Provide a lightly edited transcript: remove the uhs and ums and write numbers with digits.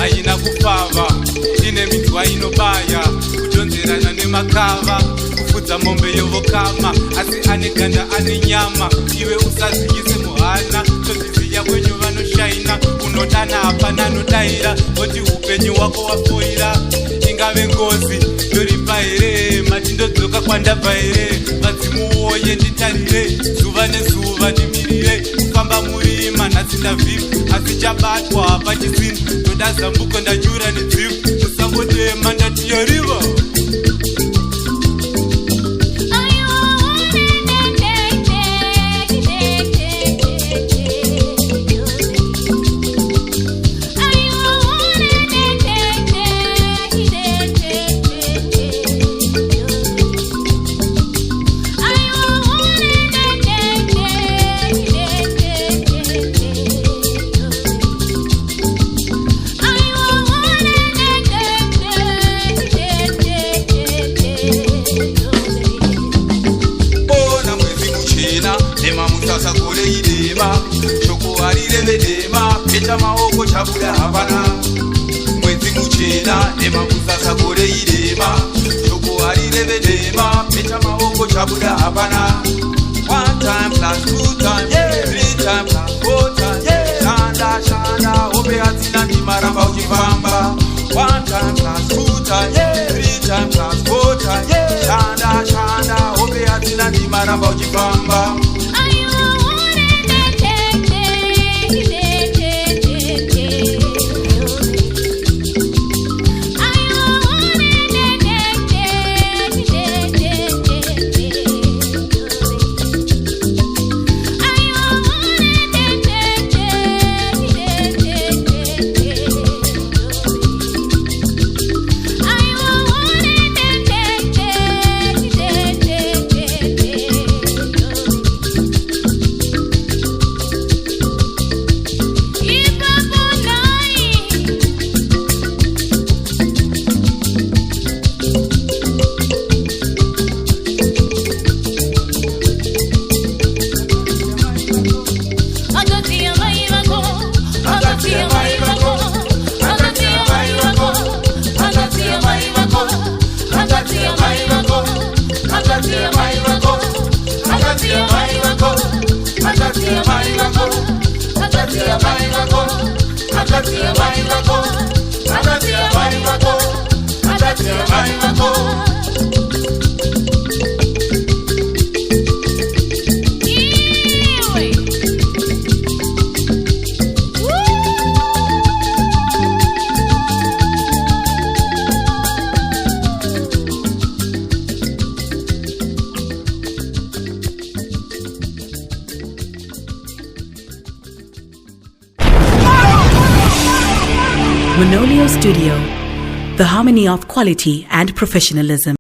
haina kufava, ine mitwa inobaya, kujonzerana nemakava, kufudza mombe yovokama, asi ane ganda ane nyama, iwe usazikise muhana, toziziya kwenyu vanoshaina, unodana hapana anodaira, voti upenyu wako wafoira, ingave ngozi, ndoripa here, matindodzoka kwandabva here, vadzimuoye nditarire, zuva nezuva ndimirire, kufamba murima nhasi ndavhima, asi chabatwa pachisini, ndoda zambuko ndanyura nedzivu, musambodema ndatiyariva. Nhemamusasa kore idema, shoko arirevedema, peta maoko chabuda hapana. Mwezi muchena, Nhemamusasa kore idema, shoko arirevedema, peta maoko chabuda hapana. 1 time plus 2 time, 3 time plus 4 time, shanda shanda, hope hatina ndimaramba uchifamba. 1 time plus 2 time, 3 time plus 4 time, shanda shanda, hope hatina ndimaramba uchifamba. Monolio Studio, the harmony of quality and professionalism.